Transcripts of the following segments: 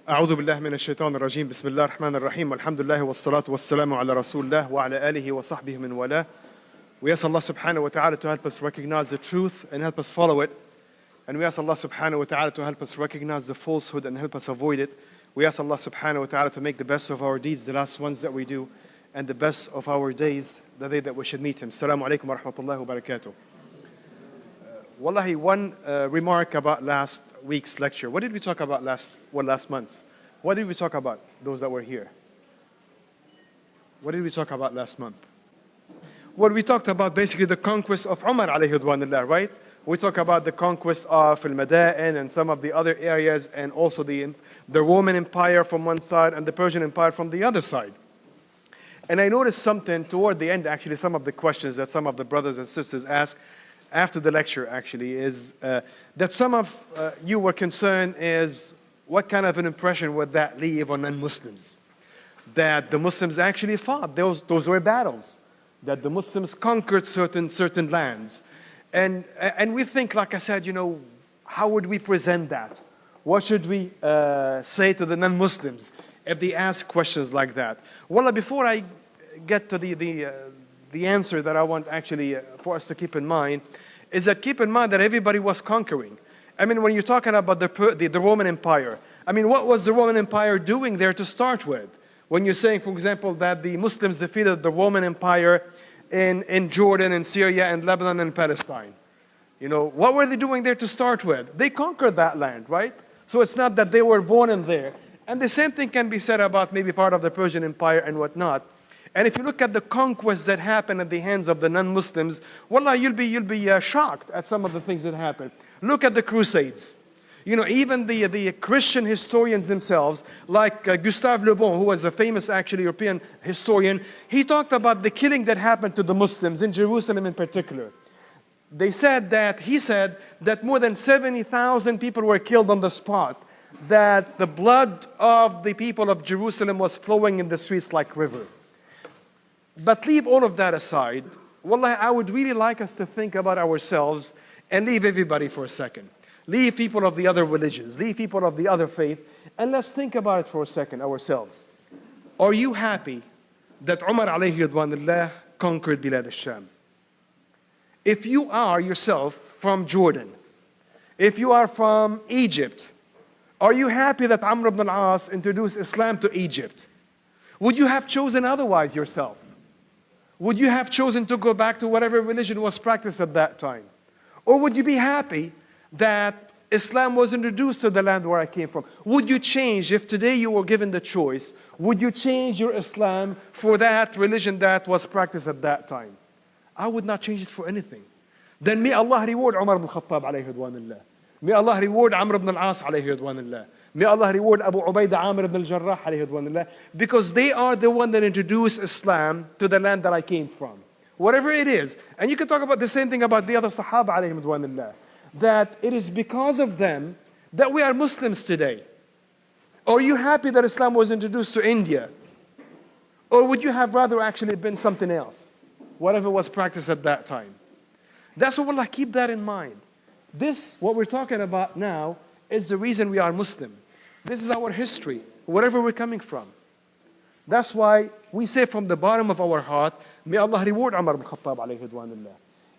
أعوذ بالله من الشيطان الرجيم بسم الله الرحمن الرحيم والحمد لله والصلاة والسلام على رسول الله وعلى آله وصحبه من والاه. We ask Allah subhanahu wa ta'ala to help us recognize the truth and help us follow it. And we ask Allah subhanahu wa ta'ala to help us recognize the falsehood and help us avoid it. We ask Allah subhanahu wa ta'ala to make the best of our deeds, the last ones that we do, and the best of our days, the day that we should meet Him. Assalamu alaikum wa rahmatullahi wa barakatuh. Wallahi, one remark about last week's lecture. What did we talk about last month? What did we talk about, those that were here? What did we talk about last month? Well, we talked about basically the conquest of Umar alayhi ridwanullah, right? We talked about the conquest of Al-Mada'in and some of the other areas, and also the Roman Empire from one side and the Persian Empire from the other side. And I noticed something toward the end, actually, some of the questions that some of the brothers and sisters asked after the lecture, actually, is that some of you were concerned is what kind of an impression would that leave on non-Muslims? That the Muslims actually fought. Those were battles. That the Muslims conquered certain lands. And we think, like I said, how would we present that? What should we say to the non-Muslims if they ask questions like that? Well, before I get to the answer that I want actually for us to keep in mind, is that keep in mind that everybody was conquering. I mean, when you're talking about the Roman Empire, I mean, what was the Roman Empire doing there to start with? When you're saying, for example, that the Muslims defeated the Roman Empire in Jordan and Syria and Lebanon and Palestine. What were they doing there to start with? They conquered that land, right? So it's not that they were born in there. And the same thing can be said about maybe part of the Persian Empire and whatnot. And if you look at the conquest that happened at the hands of the non-Muslims, wallah, you'll be shocked at some of the things that happened. Look at the Crusades. Even the Christian historians themselves, like Gustave Le Bon, who was a famous actually European historian, he talked about the killing that happened to the Muslims in Jerusalem in particular. He said that more than 70,000 people were killed on the spot, that the blood of the people of Jerusalem was flowing in the streets like river. But leave all of that aside. Wallah, I would really like us to think about ourselves and leave everybody for a second. Leave people of the other religions, leave people of the other faith, and let's think about it for a second ourselves. Are you happy that Umar alayhi ridwanullah conquered Bilad al-Sham? If you are yourself from Jordan, if you are from Egypt, are you happy that Amr ibn al-As introduced Islam to Egypt? Would you have chosen otherwise yourself? Would you have chosen to go back to whatever religion was practiced at that time? Or would you be happy that Islam was introduced to the land where I came from? Would you change, if today you were given the choice, would you change your Islam for that religion that was practiced at that time? I would not change it for anything. Then may Allah reward Umar ibn Khattab alayhi ridwanullah. May Allah reward Amr ibn al-As alayhi ridwanullah. May Allah reward Abu Ubaidah Amr ibn al-Jarrah alayhi ridwanullah, because they are the one that introduced Islam to the land that I came from. Whatever it is. And you can talk about the same thing about the other Sahaba alayhi ridwanullah, that it is because of them that we are Muslims today. Are you happy that Islam was introduced to India? Or would you have rather actually been something else? Whatever was practiced at that time. That's what Allah, keep that in mind. This, what we're talking about now, is the reason we are Muslim. This is our history, wherever we're coming from. That's why we say from the bottom of our heart, may Allah reward Umar ibn Khattab alayhi ridwanullah.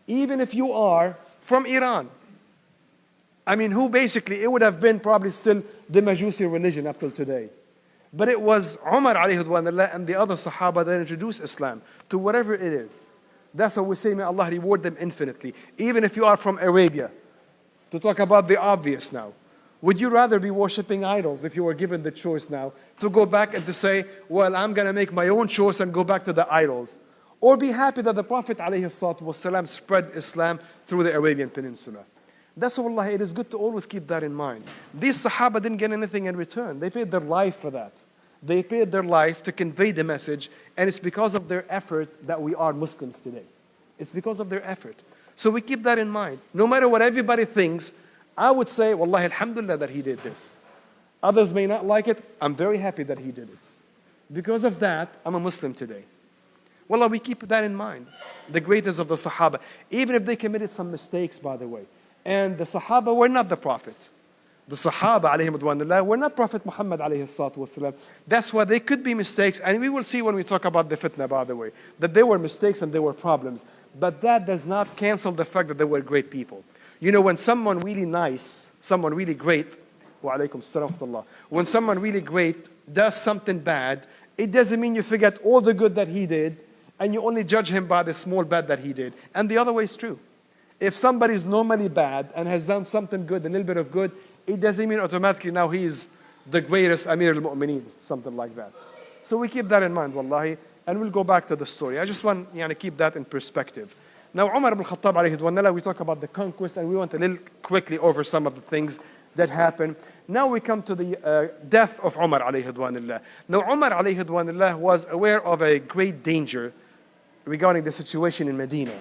Even if you are from Iran, I mean, who basically, it would have been probably still the Majusi religion up till today. But it was Umar alayhi ridwanullah and the other Sahaba that introduced Islam to whatever it is. That's why we say, may Allah reward them infinitely. Even if you are from Arabia, to talk about the obvious now. Would you rather be worshipping idols if you were given the choice now to go back and to say, well, I'm going to make my own choice and go back to the idols? Or be happy that the Prophet ﷺ spread Islam through the Arabian Peninsula? That's why, Allah, it is good to always keep that in mind. These Sahaba didn't get anything in return. They paid their life for that. They paid their life to convey the message, and it's because of their effort that we are Muslims today. It's because of their effort. So we keep that in mind. No matter what everybody thinks, I would say, Wallahi, alhamdulillah that he did this. Others may not like it. I'm very happy that he did it. Because of that, I'm a Muslim today. Wallah, we keep that in mind. The greatest of the Sahaba. Even if they committed some mistakes, by the way. And the Sahaba were not the Prophet. the Sahaba alayhim ridwanullah were not Prophet Muhammad alayhi salatu wasalam. That's why they could be mistakes, and we will see when we talk about the fitna, by the way, that they were mistakes and they were problems. But that does not cancel the fact that they were great people. You know, when someone really nice, someone really great, wa alaykum assalam wa rahmatullah, when someone really great does something bad, it doesn't mean you forget all the good that he did and you only judge him by the small bad that he did. And the other way is true. If somebody is normally bad and has done something good, a little bit of good, it doesn't mean automatically now he is the greatest Amir al-Mu'mineen, something like that. So we keep that in mind, wallahi, and we'll go back to the story. I just want to keep that in perspective. Now, Umar ibn Khattab, alayhi ridwanullah, we talk about the conquest, and we went a little quickly over some of the things that happened. Now we come to the death of Umar, alayhi ridwanullah. Now, Umar, alayhi ridwanullah, was aware of a great danger regarding the situation in Medina.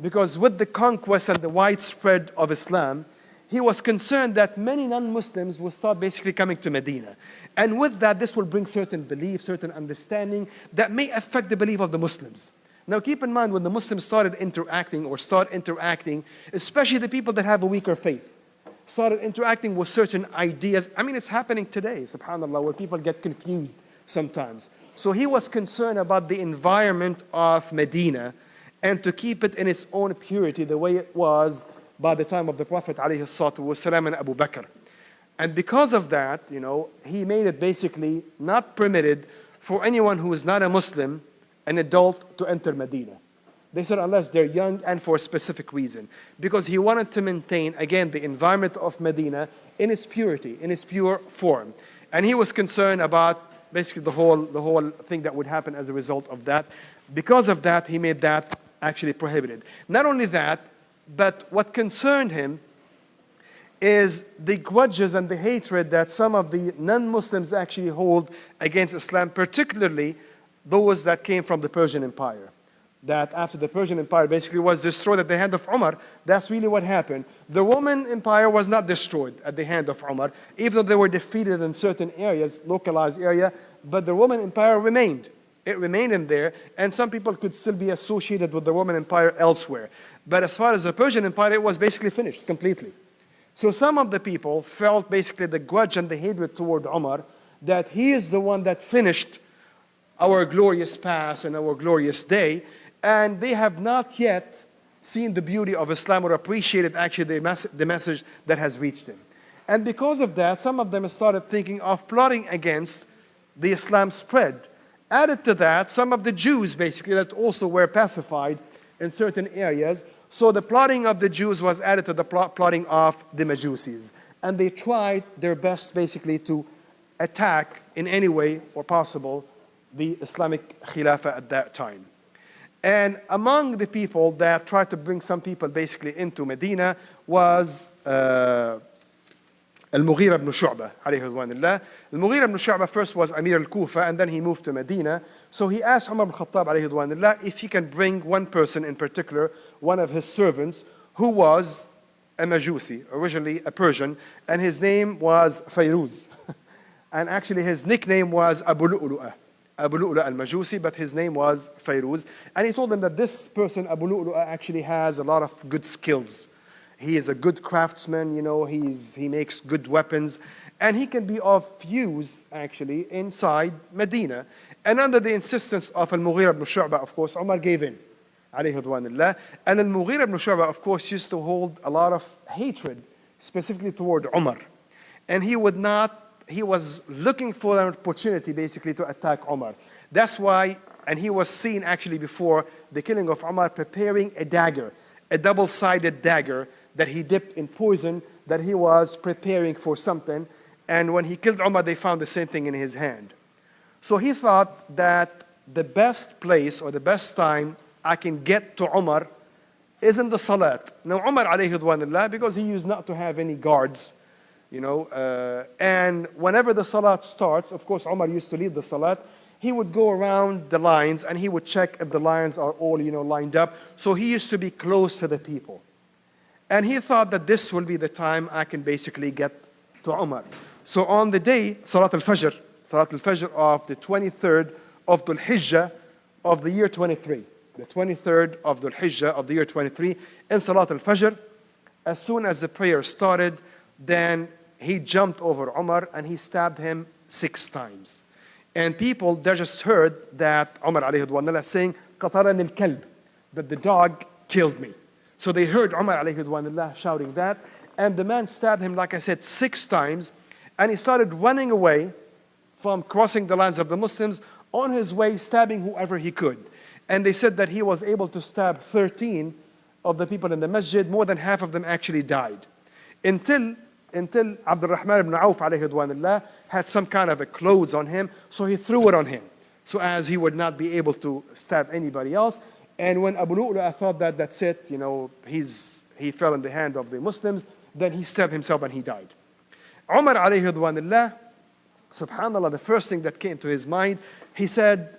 Because with the conquest and the widespread of Islam, he was concerned that many non-Muslims will start basically coming to Medina. And with that, this will bring certain belief, certain understanding that may affect the belief of the Muslims. Now keep in mind, when the Muslims start interacting, especially the people that have a weaker faith, started interacting with certain ideas. I mean, it's happening today, subhanAllah, where people get confused sometimes. So he was concerned about the environment of Medina and to keep it in its own purity the way it was by the time of the Prophet ﷺ and Abu Bakr. And because of that, he made it basically not permitted for anyone who is not a Muslim, an adult, to enter Medina. They said unless they're young and for a specific reason. Because he wanted to maintain, again, the environment of Medina in its purity, in its pure form. And he was concerned about basically the whole thing that would happen as a result of that. Because of that, he made that actually prohibited. Not only that, but what concerned him is the grudges and the hatred that some of the non-Muslims actually hold against Islam, particularly those that came from the Persian Empire. That after the Persian Empire basically was destroyed at the hand of Umar, that's really what happened. The Roman Empire was not destroyed at the hand of Umar, even though they were defeated in certain areas, localized area, but the Roman Empire remained. It remained in there, and some people could still be associated with the Roman Empire elsewhere. But as far as the Persian Empire, it was basically finished completely. So some of the people felt basically the grudge and the hatred toward Umar, that he is the one that finished our glorious past and our glorious day, and they have not yet seen the beauty of Islam or appreciated actually the message that has reached them. And because of that, some of them started thinking of plotting against the Islam spread. Added to that, some of the Jews basically that also were pacified in certain areas. So the plotting of the Jews was added to the plotting of the Majusis. And they tried their best basically to attack in any way or possible the Islamic Khilafah at that time. And among the people that tried to bring some people basically into Medina was Al-Mughira ibn Shu'bah, alayhi ridwanullah. Al-Mughira ibn Shu'bah first was Amir al-Kufa, and then he moved to Medina. So he asked Umar ibn Khattab, alayhi ridwanullah, if he can bring one person in particular, one of his servants, who was a Majusi, originally a Persian, and his name was Fayruz. And actually his nickname was Abu Lu'lu'ah. Abu Lu'lu'ah al-Majusi, but his name was Fayruz. And he told them that this person, Abu Lu'lu'ah, actually has a lot of good skills. He is a good craftsman, he makes good weapons, and he can be of use, actually, inside Medina. And under the insistence of Al-Mughira ibn Shu'bah, of course, Umar gave in, alayhi ridwanullah. And Al-Mughira ibn Shu'bah, of course, used to hold a lot of hatred, specifically toward Umar. And he was looking for an opportunity, basically, to attack Umar. That's why, and he was seen, actually, before the killing of Umar, preparing a dagger, a double-sided dagger, that he dipped in poison, that he was preparing for something. And when he killed Umar, they found the same thing in his hand. So he thought that the best place or the best time I can get to Umar is in the Salat. Now Umar, alayhi ridwanullah, because he used not to have any guards, and whenever the Salat starts, of course Umar used to lead the Salat, he would go around the lines and he would check if the lines are all, lined up. So he used to be close to the people. And he thought that this will be the time I can basically get to Umar. So on the day, Salat al-Fajr of the 23rd of Dhul Hijjah of the year 23. The 23rd of Dhul Hijjah of the year 23, in Salat al-Fajr, as soon as the prayer started, then he jumped over Umar and he stabbed him 6 times. And people, they just heard that Umar alayhi ridwanullah saying, قَطَرَنِ الْكَلْبِ, that the dog killed me. So they heard Umar alayhi ridwanullah shouting that, and the man stabbed him, like I said, 6 times, and he started running away from crossing the lines of the Muslims, on his way stabbing whoever he could. And they said that he was able to stab 13 of the people in the masjid. More than half of them actually died. Until Abdul Rahman ibn Auf alayhi ridwanullah had some kind of a clothes on him, so he threw it on him, so as he would not be able to stab anybody else. And when Abu Lu'lu'a thought that that's it, he fell in the hand of the Muslims, then he stabbed himself and he died. Umar alayhi ridwanullah, subhanallah, the first thing that came to his mind, he said,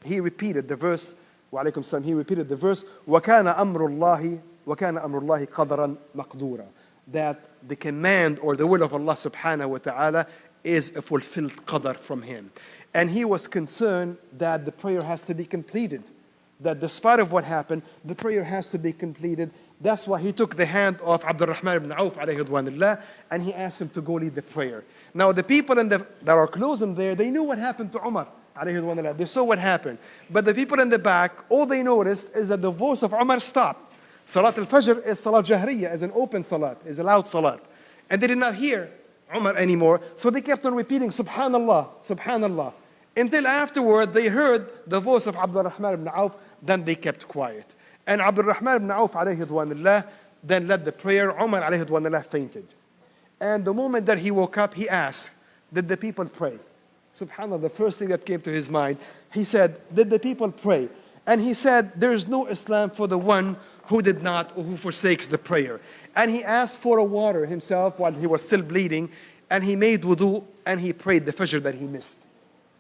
he repeated the verse, wa alaykum salam, he repeated the verse, وَكَانَ أَمْرُ اللَّهِ قَدَرًا مَقْدُورًا, that the command or the will of Allah subhanahu wa ta'ala is a fulfilled qadar from him. And he was concerned that the prayer has to be completed, that despite of what happened, the prayer has to be completed. That's why he took the hand of Abdul Rahman ibn Auf alayhi ridwanullah, and he asked him to go lead the prayer. Now the people that are close in there, they knew what happened to Umar alayhi ridwanullah. They saw what happened. But the people in the back, all they noticed is that the voice of Umar stopped. Salat al-Fajr is Salat Jahriya, is an open Salat, is a loud Salat. And they did not hear Umar anymore, so they kept on repeating, Subhanallah, Subhanallah. Until afterward, they heard the voice of Abdul Rahman ibn Auf, then they kept quiet. And Abdul Rahman ibn Auf alayhi ridwanullah then led the prayer. Umar alayhi ridwanullah fainted. And the moment that he woke up, he asked, did the people pray? Subhanallah, the first thing that came to his mind, he said, did the people pray? And he said, there is no Islam for the one who did not, or who forsakes the prayer. And he asked for a water himself while he was still bleeding, and he made wudu, and he prayed the Fajr that he missed.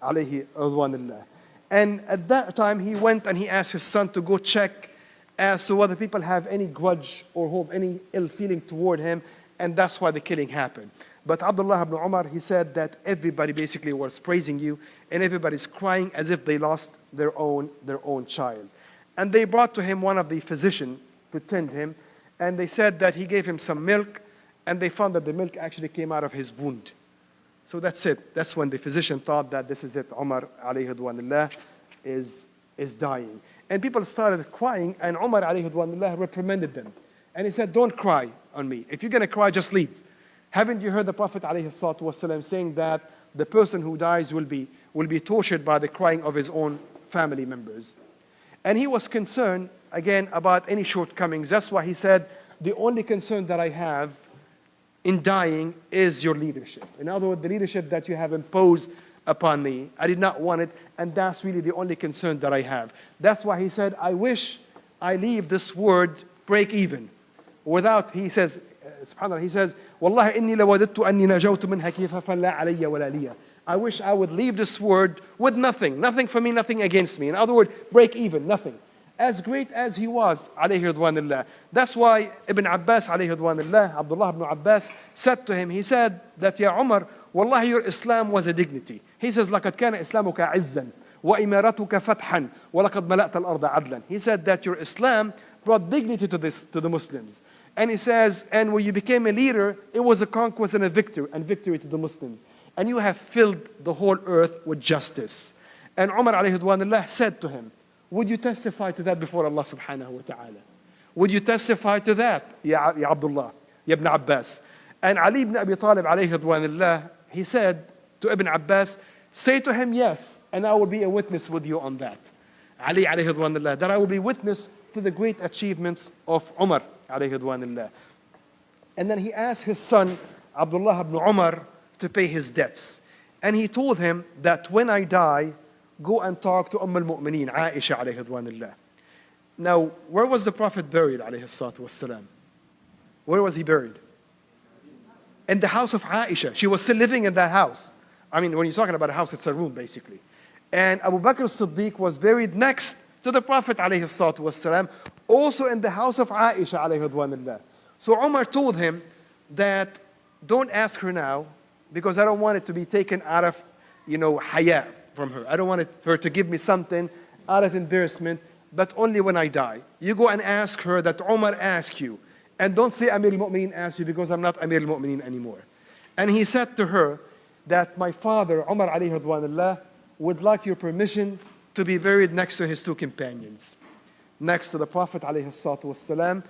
Alayhi ridwanullah. And at that time, he went and he asked his son to go check as to whether people have any grudge or hold any ill feeling toward him, and that's why the killing happened. But Abdullah ibn Umar, he said that everybody basically was praising you, and everybody's crying as if they lost their own child. And they brought to him one of the physicians to tend him, and they said that he gave him some milk, and they found that the milk actually came out of his wound. So that's it. That's when the physician thought that this is it. Umar alayhi ridwanullah is dying. And people started crying, and Umar alayhi ridwanullah reprimanded them. And he said, don't cry on me. If you're going to cry, just leave. Haven't you heard the Prophet alayhi salatu wasalam saying that the person who dies will be tortured by the crying of his own family members? And he was concerned, again, about any shortcomings. That's why he said, the only concern that I have in dying is your leadership. In other words, the leadership that you have imposed upon me. I did not want it, and that's really the only concern that I have. That's why he said, I wish I leave this word break even. Without, he says, subhanAllah, he says, Wallahi inni lawadittu anni najawtu minha kifafan la alayya wa la liya. I wish I would leave this word with nothing. Nothing for me, nothing against me. In other words, break even, nothing. As great as he was, alayhi ridwanullah. That's why Ibn Abbas, alayhi ridwanullah, Abdullah ibn Abbas, said to him, he said that, Ya Umar, Wallahi, your Islam was a dignity. He says, لَقَدْ كَانَ إِسْلَامُكَ عِزًّا وَإِمَارَتُكَ فَتْحًا وَلَقَدْ مَلَأْتَ الْأَرْضَ عَدْلًا. He said that your Islam brought dignity to the Muslims. And he says, and when you became a leader, it was a conquest and a victory to the Muslims. And you have filled the whole earth with justice. And Umar alayhi ridwanullah said to him, would you testify to that before Allah subhanahu wa ta'ala? Would you testify to that, Ya Abdullah, Ya Ibn Abbas? And Ali ibn Abi Talib alayhi ridwanullah, he said to Ibn Abbas, say to him yes, and I will be a witness with you on that. Ali alayhi ridwanullah, that I will be witness to the great achievements of Umar alayhi ridwanullah. And then he asked his son, Abdullah ibn Umar, to pay his debts. And he told him that when I die, go and talk to al-Mu'mineen, Aisha alayhi ridwanullah. Now, where was the Prophet buried alayhi salatu wassalam? Where was he buried? In the house of Aisha. She was still living in that house. I mean, when you're talking about a house, it's a room basically. And Abu Bakr as-Siddiq was buried next to the Prophet alayhi salatu wassalam, also in the house of Aisha alayhi ridwanullah. So Umar told him that don't ask her now, because I don't want it to be taken out of, haya from her. I don't want her to give me something out of embarrassment, but only when I die. You go and ask her that Umar asked you. And don't say Amir al-Mu'mineen asked you, because I'm not Amir al-Mu'mineen anymore. And he said to her that my father, Umar alayhi ridwanullah, would like your permission to be buried next to his two companions, next to the Prophet alayhi salatu wasalam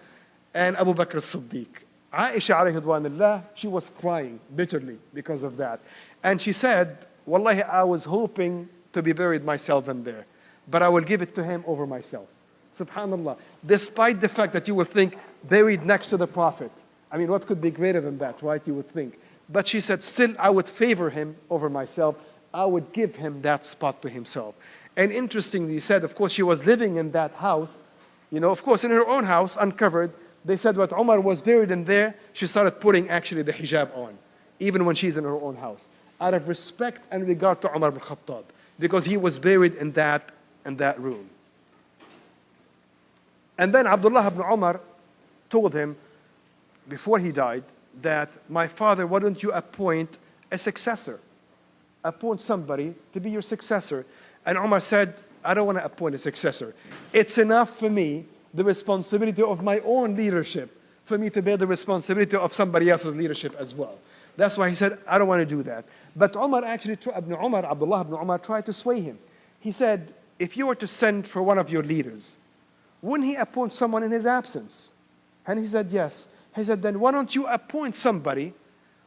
and Abu Bakr as-Siddiq. Aisha alayhi ridwanullah, she was crying bitterly because of that. And she said, Wallahi, I was hoping to be buried myself in there, but I will give it to him over myself. Subhanallah. Despite the fact that you would think buried next to the Prophet. I mean, what could be greater than that, right? You would think. But she said, still, I would favor him over myself. I would give him that spot to himself. And interestingly said, of course, she was living in that house, of course, in her own house, uncovered. They said what Umar was buried in there, she started putting actually the hijab on, even when she's in her own house, out of respect and regard to Umar ibn Khattab, because he was buried in that room. And then Abdullah ibn Umar told him, before he died, that my father, why don't you appoint a successor? Appoint somebody to be your successor. And Umar said, I don't want to appoint a successor. It's enough for me, the responsibility of my own leadership, for me to bear the responsibility of somebody else's leadership as well. That's why he said, I don't want to do that. But Umar actually, Abdullah ibn Umar tried to sway him. He said, if you were to send for one of your leaders, wouldn't he appoint someone in his absence? And he said, yes. He said, then why don't you appoint somebody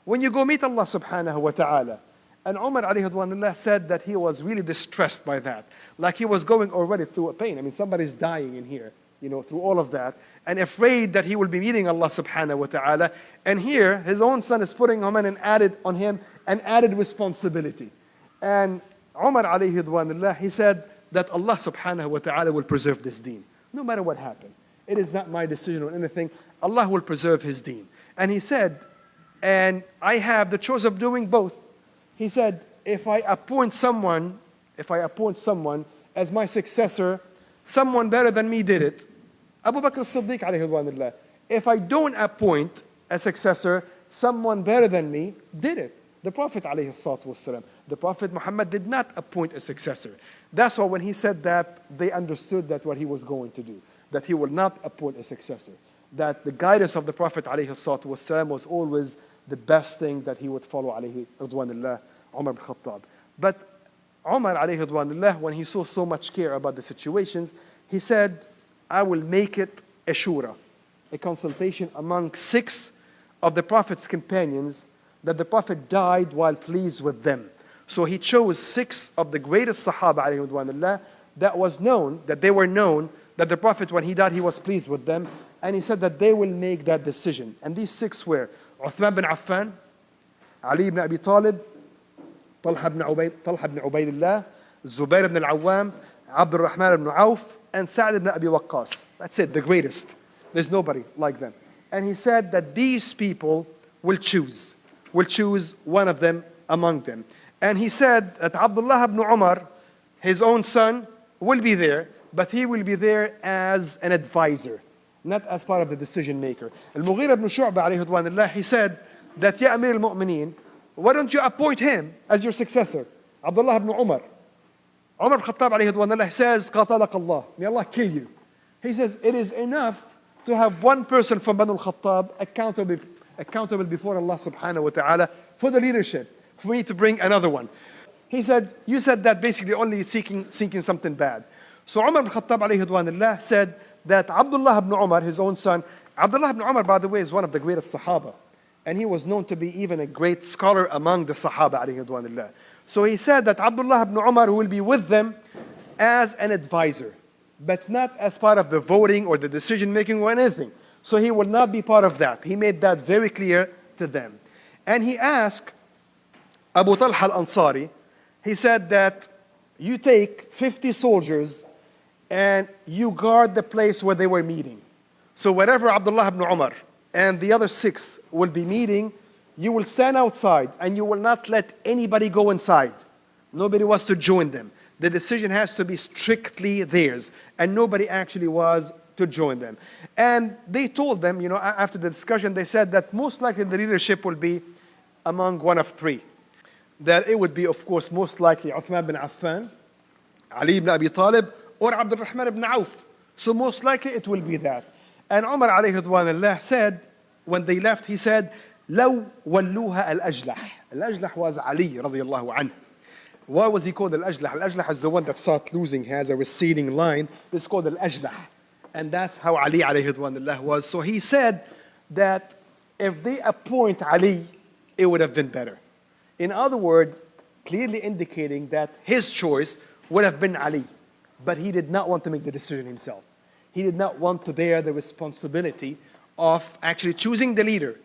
when you go meet Allah subhanahu wa ta'ala? And Umar alayhi ridwanullah said that he was really distressed by that. Like he was going already through a pain. I mean, somebody's dying in here, through all of that. And afraid that he will be meeting Allah subhanahu wa ta'ala. And here, his own son is putting him in and added on him an added responsibility. And Umar alayhi ridwanullah, he said that Allah subhanahu wa ta'ala will preserve this deen. No matter what happened. It is not my decision or anything. Allah will preserve his deen. And he said, and I have the choice of doing both. He said, if I appoint someone as my successor, someone better than me did it. Abu Bakr as-Siddiq alayhi ridwanullah. If I don't appoint a successor, someone better than me did it. The Prophet alayhi salatu wasalam. The Prophet Muhammad did not appoint a successor. That's why when he said that, they understood that what he was going to do. That he will not appoint a successor. That the guidance of the Prophet alayhi salatu wasalam was always the best thing that he would follow alayhi ridwanullah, Umar ibn Khattab. But Umar alayhi ridwanullah, when he saw so much care about the situations, he said, I will make it a shura, a consultation among 6 of the Prophet's companions, that the Prophet died while pleased with them. So he chose 6 of the greatest Sahaba alayhi ridwanullah that they were known that the Prophet, when he died, he was pleased with them. And he said that they will make that decision. And these 6 were Authman bin Affan, Ali ibn Abi Talib, Talha ibn Ubaydillah, Zubair ibn al-Awwam, Abdul Rahman ibn Auf, and Sa'd ibn Abi Waqqas. That's it, the greatest. There's nobody like them. And he said that these people will choose one of them among them. And he said that Abdullah ibn Umar, his own son, will be there, but he will be there as an advisor, not as part of the decision maker. Al-Mughira ibn Shu'bah alayhi ridwanullah, he said that, Ya Amir al-Mu'mineen, why don't you appoint him as your successor? Abdullah ibn Umar. Umar al-Khattab alayhi ridwanullah says, Qatalak Allah, may Allah kill you. He says, it is enough to have one person from Banu al-Khattab accountable before Allah subhanahu wa ta'ala for the leadership, for me to bring another one. He said, you said that basically only seeking something bad. So Umar ibn Khattab alayhi ridwanullah said that Abdullah ibn Umar, his own son, Abdullah ibn Umar, by the way, is one of the greatest Sahaba. And he was known to be even a great scholar among the Sahaba alayhi ridwanullah. So he said that Abdullah ibn Umar will be with them as an advisor, but not as part of the voting or the decision making or anything. So he will not be part of that. He made that very clear to them. And he asked Abu Talha al-Ansari, he said that you take 50 soldiers and you guard the place where they were meeting. So wherever Abdullah ibn Umar and the other 6 will be meeting, you will stand outside and you will not let anybody go inside. Nobody was to join them. The decision has to be strictly theirs, and nobody actually was to join them. And they told them, after the discussion, they said that most likely the leadership will be among one of 3. That it would be, of course, most likely Uthman bin Affan, Ali ibn Abi Talib, or Abdul Rahman ibn Auf. So most likely it will be that. And Umar alayhi ridwanullah said, when they left, he said لو ولوها الأجلح. الأجلح was Ali radiallahu anhu. Why was he called Al-Ajlah? Al-Ajlah is the one that starts losing, has a receding line. It's called Al-Ajlah. And that's how Ali alayhi ridwanullah was. So he said that if they appoint Ali, it would have been better. In other words, clearly indicating that his choice would have been Ali. But he did not want to make the decision himself. He did not want to bear the responsibility of actually choosing the leader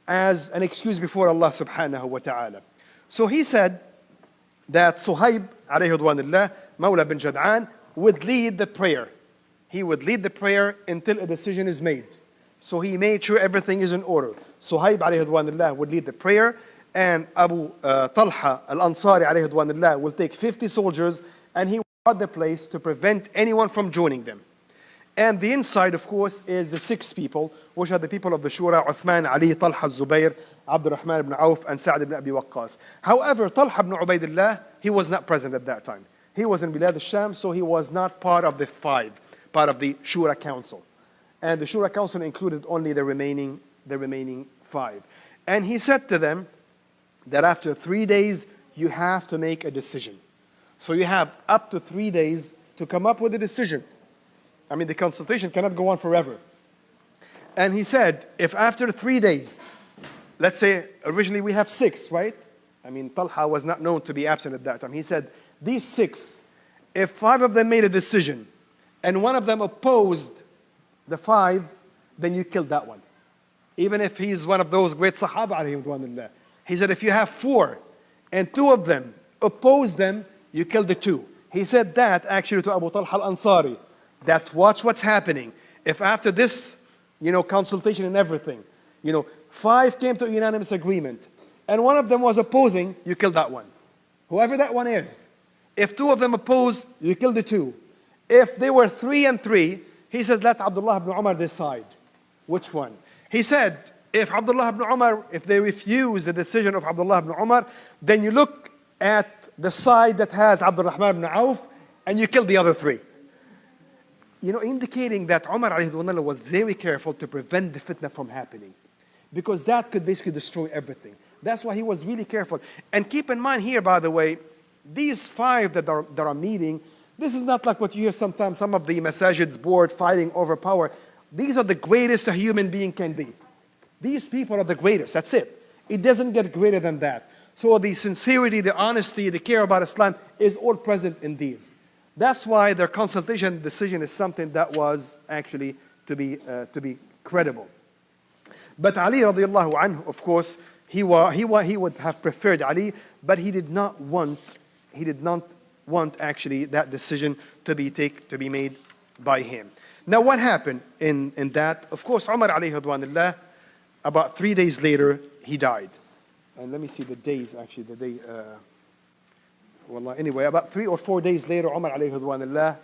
as an excuse before Allah subhanahu wa ta'ala. So he said that Suhaib alayhi ridwanullah, Mawla bin Jad'an, would lead the prayer. He would lead the prayer until a decision is made. So he made sure everything is in order. Suhaib alayhi ridwanullah would lead the prayer, and Abu Talha al-Ansari alayhi ridwanullah will take 50 soldiers, and he would guard the place to prevent anyone from joining them. And the inside, of course, is the 6 people, which are the people of the Shura: Authman, Ali, Talha, Zubayr, Abdul Rahman ibn Auf, and Sa'd ibn Abi Waqqas. However, Talha ibn Ubaidillah, he was not present at that time. He was in Bilad al-Sham, so he was not part of the 5, part of the Shura Council. And the Shura Council included only the remaining 5. And he said to them that after 3 days, you have to make a decision. So you have up to 3 days to come up with a decision. I mean, the consultation cannot go on forever. And he said, if after 3 days, let's say originally we have 6, right? I mean, Talha was not known to be absent at that time. He said, these 6, if 5 of them made a decision and 1 of them opposed the 5, then you killed that one. Even if he's one of those great Sahaba alayhim ridwanullah. He said, if you have 4 and 2 of them oppose them, you kill the 2. He said that actually to Abu Talha al-Ansari, that watch what's happening. If after this, consultation and everything, 5 came to a unanimous agreement, and 1 of them was opposing, you kill that one. Whoever that one is. If 2 of them oppose, you kill the 2. If they were 3 and 3, he said, let Abdullah ibn Umar decide. Which one? He said, if Abdullah ibn Umar, if they refuse the decision of Abdullah ibn Umar, then you look at the side that has Abdul Rahman ibn Auf, and you kill the other 3. Indicating that Umar alayhi ridwanullah was very careful to prevent the fitna from happening. Because that could basically destroy everything. That's why he was really careful. And keep in mind here, by the way, these 5 that are meeting, this is not like what you hear sometimes, some of the masajids board fighting over power. These are the greatest a human being can be. These people are the greatest, that's it. It doesn't get greater than that. So the sincerity, the honesty, the care about Islam is all present in these. That's why their consultation decision is something that was actually to be credible. But Ali radiallahu anhu, of course, he would have preferred Ali, but he did not want actually that decision to be made by him. Now what happened in that? Of course, Umar alayhi ridwanullah, about 3 days later, he died. And let me see the days actually, the day. Anyway, about 3 or 4 days later, Umar alayhi ridwanullah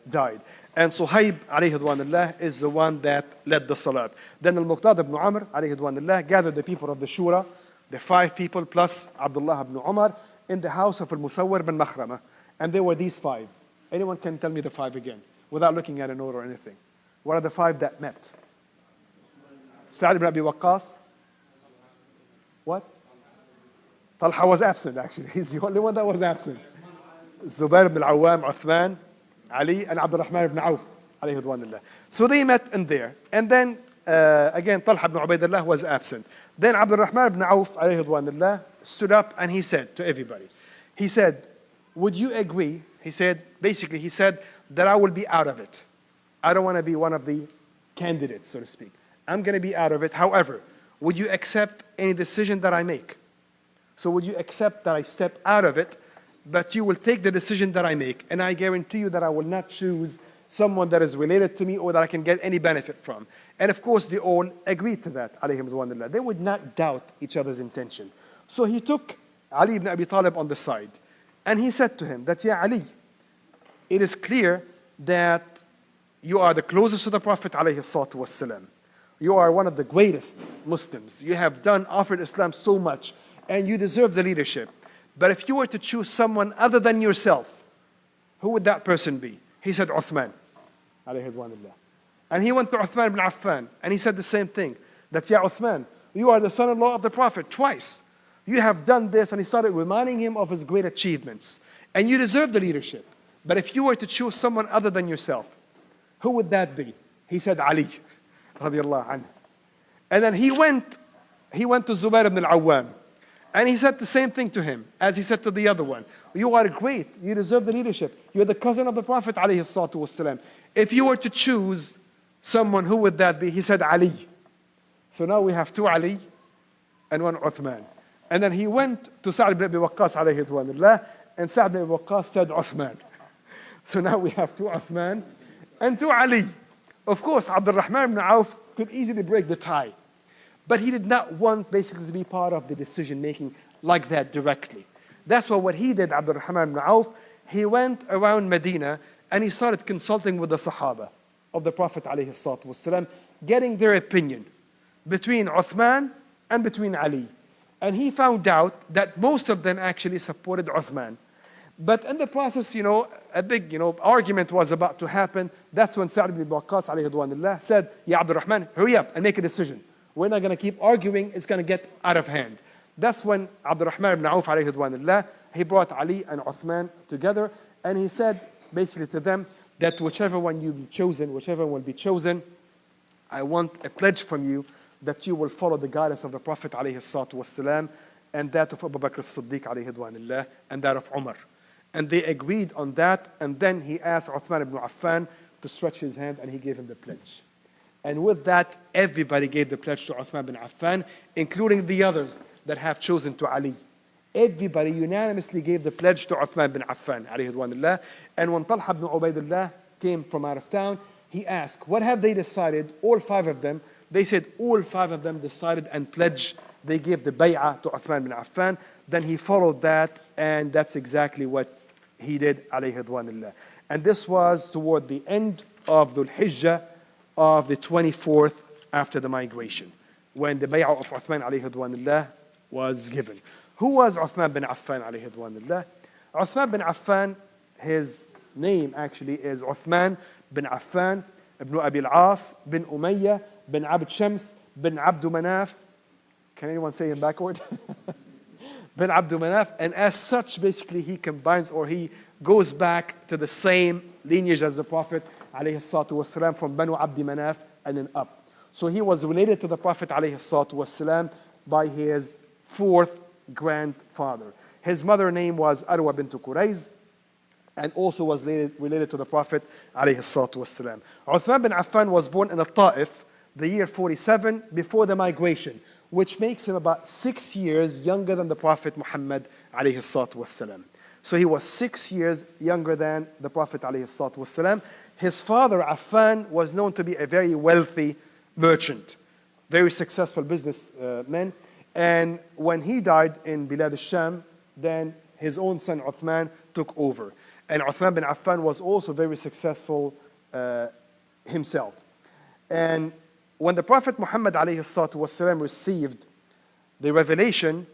died. And Suhaib alayhi ridwanullah is the one that led the salat. Then Al-Muqtad ibn Amr alayhi ridwanullah gathered the people of the Shura, the 5 people plus Abdullah ibn Umar, in the house of Al-Musawwir bin Makhrama. And there were these 5. Anyone can tell me the 5 again, without looking at a note or anything. What are the 5 that met? Sa'd ibn Abi Waqqas. What? Talha was absent, actually. He's the only one that was absent. Zubayr ibn al-Awwam, Uthman, Ali, and Abdul Rahman ibn Auf, alayhi ridwanullah. So they met in there. And then, again, Talha ibn Ubaidillah was absent. Then Abdul Rahman ibn Auf, alayhi ridwanullah, stood up and he said to everybody, he said, would you agree? He said that I will be out of it. I don't want to be one of the candidates, so to speak. I'm going to be out of it. However, would you accept any decision that I make? So would you accept that I step out of it, but you will take the decision that I make, and I guarantee you that I will not choose someone that is related to me or that I can get any benefit from. And of course, they all agreed to that, alayhim ridwanullah. They would not doubt each other's intention. So he took Ali ibn Abi Talib on the side, and he said to him that, Ya Ali, it is clear that you are the closest to the Prophet alayhi salatu wassalam. You are one of the greatest Muslims. You have offered Islam so much, and you deserve the leadership. But if you were to choose someone other than yourself, who would that person be? He said, Authman, alayhi ridwanullah. And he went to Authman ibn Affan, and he said the same thing, that, Ya Authman, You are the son-in-law of the Prophet twice. You have done this. And he started reminding him of his great achievements. And you deserve the leadership. But if you were to choose someone other than yourself, who would that be? He said, Ali, radiallahu anhu. And then he went to Zubair ibn al-Awwam. And he said the same thing to him as he said to the other one. You are great. You deserve the leadership. You're the cousin of the Prophet alayhi salatu wasalam. If you were to choose someone, who would that be? He said, Ali. So now we have two Ali and one Uthman. And then he went to Sa'd ibn Abi Waqqas alayhi ridwanullah, and Sa'd ibn Abi Waqqas said Uthman. So now we have two Uthman and two Ali. Of course, Abdul Rahman ibn Auf could easily break the tie. But he did not want basically to be part of the decision making like that directly. That's why what he did, Abdul Rahman ibn Auf, he went around Medina and he started consulting with the Sahaba of the Prophet alayhi salatu wasalam, getting their opinion between Uthman and between Ali. And he found out that most of them actually supported Uthman. But in the process, a big, argument was about to happen. That's when Sa'd ibn Waqqas alayhi ridwanullah said, Ya Abdul Rahman, hurry up and make a decision. We're not going to keep arguing. It's going to get out of hand. That's when Abdul Rahman ibn Auf alayhi ridwanullah, he brought Ali and Uthman together. And he said basically to them that whichever one will be chosen, I want a pledge from you that you will follow the guidance of the Prophet alayhi salatu wasalam, and that of Abu Bakr as-Siddiq alayhi ridwanullah, and that of Umar. And they agreed on that, and then he asked Uthman ibn Affan to stretch his hand, and he gave him the pledge. And with that, everybody gave the pledge to Uthman ibn Affan, including the others that have chosen to Ali. Everybody unanimously gave the pledge to Uthman ibn Affan, alayhi ridwanullah. And when Talha ibn Ubaidullah came from out of town, he asked, what have they decided? All five of them. They said all five of them decided and pledged. They gave the bay'ah to Uthman ibn Affan. Then he followed that, and that's exactly what he did, alayhi ridwanullah. And this was toward the end of Dhul Hijjah of the 24th after the migration, when the bay'ah of Uthman alayhi ridwanullah was given. Who was Uthman bin Affan alayhi ridwanullah? Uthman bin Affan, his name actually is Uthman bin Affan ibn Abi al-As bin Umayyah bin Abd Shams bin Abd Manaf. Can anyone say him backward? Bin Abd Manaf. And as such, basically, he combines, or he goes back to the same lineage as the Prophet alayhi salatu wasalam, from Banu Abd Manaf and then up. So he was related to the Prophet alayhi salatu wasalam by his fourth grandfather. His mother name was Arwa bint Qurayz, and also was related to the Prophet alayhi salatu wasalam. Uthman bin Affan was born in Ta'if, the year 47 before the migration, which makes him about 6 years younger than the Prophet Muhammad alayhi salatu wasalam. So he was 6 years younger than the Prophet alayhi salatu wasalam. His father Affan was known to be a very wealthy merchant, very successful businessman. And when he died in Bilad al-Sham, then his own son Uthman took over. And Uthman bin Affan was also very successful himself. And when the Prophet Muhammad alayhi salatu wasalam received the revelation,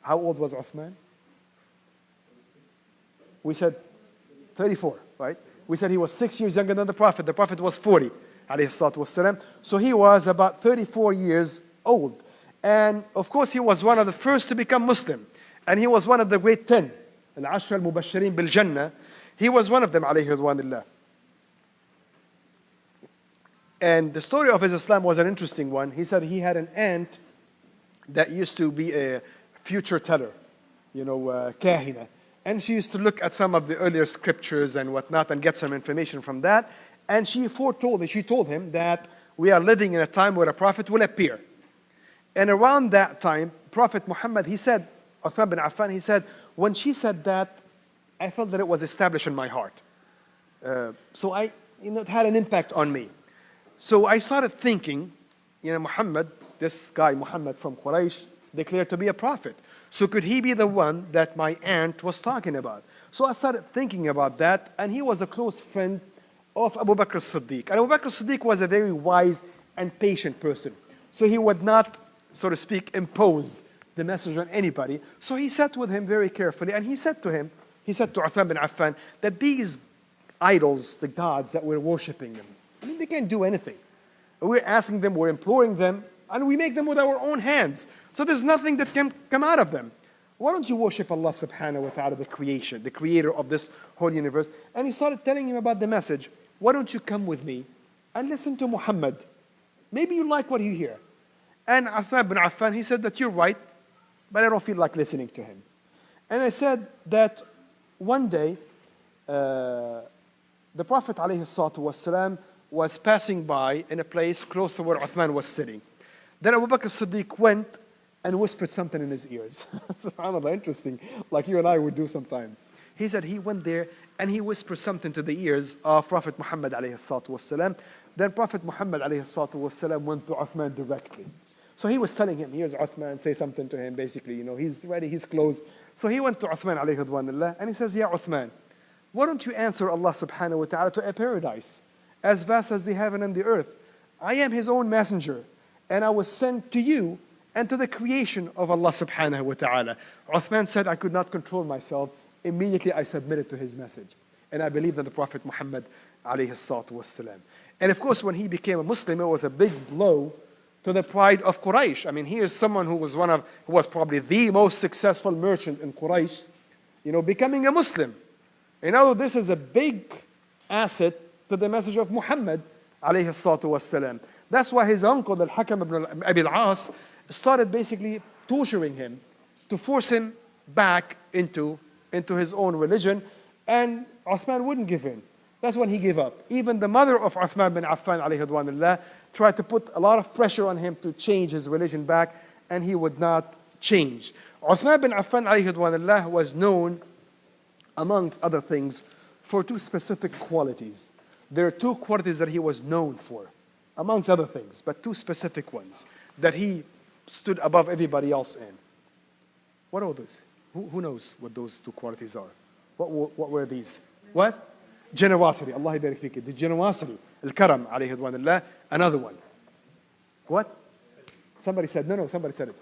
how old was Uthman? We said 34, right? We said he was 6 years younger than the Prophet. The Prophet was 40, alayhi salatu wasalam. So he was about 34 years old. And of course, he was one of the first to become Muslim. And he was one of the great 10, al-Ashra al-Mubashirin bil-Jannah. He was one of them, alayhi ridwanullah. And the story of his Islam was an interesting one. He said he had an aunt that used to be a future teller, kahina. And she used to look at some of the earlier scriptures and whatnot and get some information from that. And she told him that we are living in a time where a prophet will appear. And around that time, Prophet Muhammad, he said, Uthman bin Affan, he said, when she said that, I felt that it was established in my heart. So it had an impact on me. So I started thinking, Muhammad, this guy Muhammad from Quraysh, declared to be a prophet. So could he be the one that my aunt was talking about? So I started thinking about that, and he was a close friend of Abu Bakr as-Siddiq. And Abu Bakr as-Siddiq was a very wise and patient person. So he would not, so to speak, impose the message on anybody. So he sat with him very carefully, and he said to Uthman bin Affan, that these idols, the gods that we're worshipping them, they can't do anything. We're asking them, we're imploring them, and we make them with our own hands. So there's nothing that can come out of them. Why don't you worship Allah subhanahu wa ta'ala, the creation, the creator of this whole universe? And he started telling him about the message. Why don't you come with me and listen to Muhammad? Maybe you like what you hear. And Affan bin Affan, he said that you're right, but I don't feel like listening to him. And I said that one day, the Prophet ﷺ was passing by in a place close to where Uthman was sitting. Then Abu Bakr as-Siddiq went and whispered something in his ears. SubhanAllah, interesting, like you and I would do sometimes. He said he went there and he whispered something to the ears of Prophet Muhammad ﷺ. Then Prophet Muhammad ﷺ went to Uthman directly. So he was telling him, here's Uthman, say something to him, basically, you know, he's ready, he's close. So he went to Uthman alayhi and he says, yeah, Uthman, why don't you answer Allah subhanahu wa ta'ala to a paradise as vast as the heaven and the earth? I am his own messenger, and I was sent to you and to the creation of Allah subhanahu wa ta'ala. Uthman said, I could not control myself. Immediately I submitted to his message. And I believed in the Prophet Muhammad alayhi salatu wasalam. And of course, when he became a Muslim, it was a big blow to the pride of Quraysh. I mean, here's someone who was probably the most successful merchant in Quraysh, you know, becoming a Muslim. You know, this is a big asset to the message of Muhammad alayhi salatu wasalam. That's why his uncle, Al-Hakam ibn Abi al-As, started basically torturing him to force him back into his own religion, and Uthman wouldn't give in. That's when he gave up. Even the mother of Uthman bin Affan alayhi ridwanullah tried to put a lot of pressure on him to change his religion back, and he would not change. Uthman bin Affan alayhi ridwanullah was known, amongst other things, for two specific qualities. There are two qualities that he was known for, amongst other things, but two specific ones that he stood above everybody else in. What are those? Who knows what those two qualities are? What were these? What? Generosity. Allah barik fiki. The generosity. Al-Karam alayhi ridwanullah. Another one. What? Somebody said, no, somebody said it.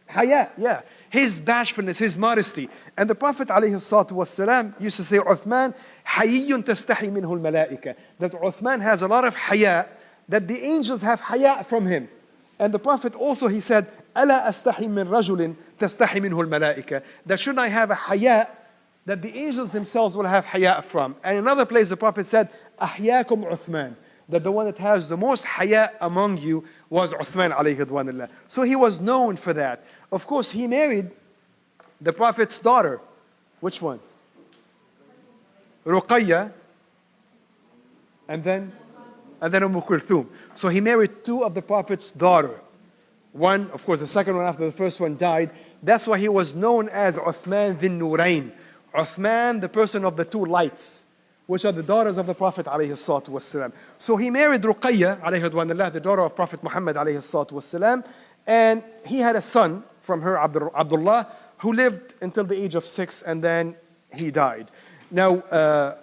Haya, yeah. His bashfulness, his modesty. And the Prophet ﷺ used to say, Uthman, hayyun tastahi minhu al-malaika. That Uthman has a lot of haya, that the angels have haya from him. And the Prophet also, he said, Ala astahi min rajulin tastahi minhu al-malaika. That shouldn't I have a haya that the angels themselves will have haya from. And another place the Prophet said, Ahyakum Uthman. That the one that has the most haya among you was Uthman alayhi ridwanullah. So he was known for that. Of course, he married the Prophet's daughter. Which one? Ruqayya. And then Kulthum. So he married two of the Prophet's daughter. One, of course, the second one after the first one died. That's why he was known as Uthman dhin Nurayn. Uthman, the person of the two lights, which are the daughters of the Prophet alayhi salatu wasalam. So he married Ruqayya alayhi ridwanullah, the daughter of Prophet Muhammad alayhi salatu wasalam, and he had a son from her, Abdullah, who lived until the age of 6, and then he died. Now,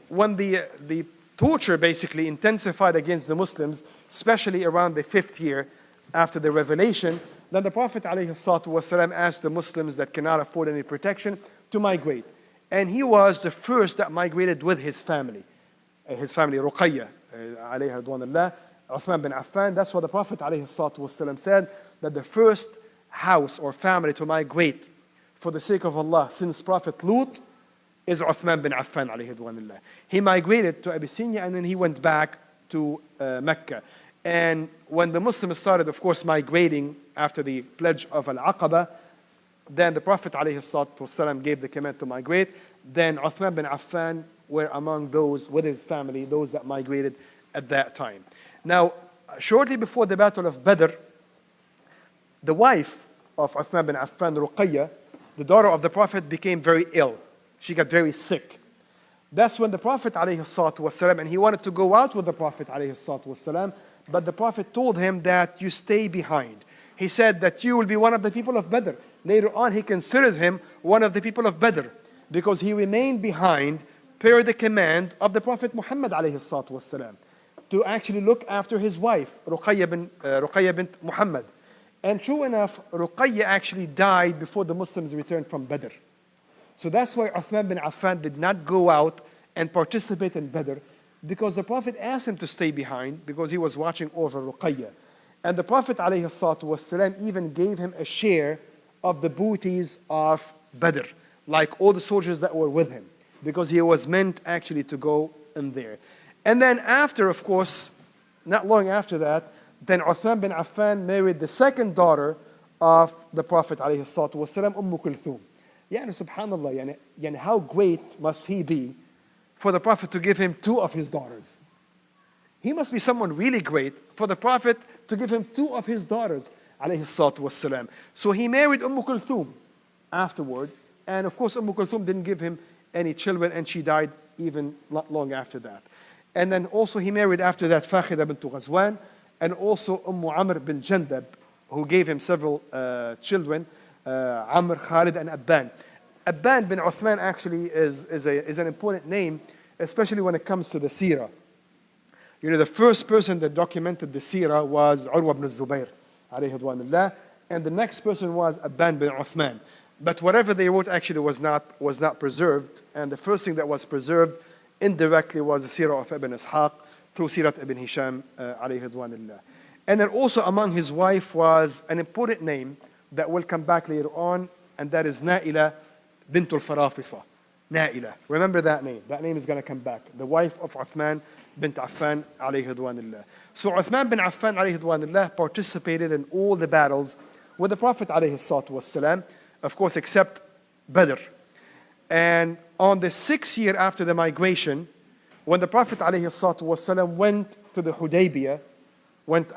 when the torture basically intensified against the Muslims, especially around the 5th year after the revelation, then the Prophet ﷺ asked the Muslims that cannot afford any protection to migrate. And he was the first that migrated with his family. Ruqayya, alayhi ridwanullah, Uthman bin Affan. That's what the Prophet ﷺ said, that the first house or family to migrate for the sake of Allah since Prophet Lut is Uthman bin Affan alayhi ridwanullah. He migrated to Abyssinia and then he went back to Mecca. And when the Muslims started, of course, migrating after the pledge of Al-Aqaba, then the Prophet ﷺ gave the command to migrate. Then Uthman bin Affan were among those with his family, those that migrated at that time. Now, shortly before the Battle of Badr, the wife of Uthman bin Affan, Ruqayya, the daughter of the Prophet, became very ill. She got very sick. That's when the Prophet ﷺ, and he wanted to go out with the Prophet ﷺ, but the Prophet told him that you stay behind. He said that you will be one of the people of Badr. Later on, he considered him one of the people of Badr because he remained behind per the command of the Prophet Muhammad ﷺ to actually look after his wife, Ruqayya bint Muhammad. And true enough, Ruqayya actually died before the Muslims returned from Badr. So that's why Uthman bin Affan did not go out and participate in Badr, because the Prophet asked him to stay behind because he was watching over Ruqayya. And the Prophet ﷺ even gave him a share of the booties of Badr, like all the soldiers that were with him, because he was meant actually to go in there. And then after, of course, not long after that, then Uthman bin Affan married the second daughter of the Prophet ﷺ, Kulthum. Subhanallah, yani how great must he be for the Prophet to give him two of his daughters? He must be someone really great for the Prophet to give him two of his daughters, ﷺ. So he married Kulthum afterward, and of course Kulthum didn't give him any children, and she died even not long after that. And then also he married after that Fakhida bint Ghazwan, and also Amr bin Jandab, who gave him several children, Amr, Khalid, and Abban. Abban bin Uthman actually is an important name, especially when it comes to the seerah. The first person that documented the seerah was Urwa ibn Zubayr, alayhi ridwanullah, and the next person was Abban bin Uthman. But whatever they wrote actually was not preserved, and the first thing that was preserved indirectly was the seerah of Ibn Ishaq through Sirat ibn Hisham, alayhi ridwanullah. And then also among his wife was an important name that will come back later on, and that is Na'ila bintul Farafisa. Na'ila. Remember that name. That name is going to come back. The wife of Uthman bint Affan, alayhi ridwanullah. So Uthman bin Affan, alayhi ridwanullah, participated in all the battles with the Prophet, alayhi salatu wassalam, of course, except Badr. And on the 6th year after the migration, when the Prophet, alayhi salatu wassalam, went to the Hudaybiyah, went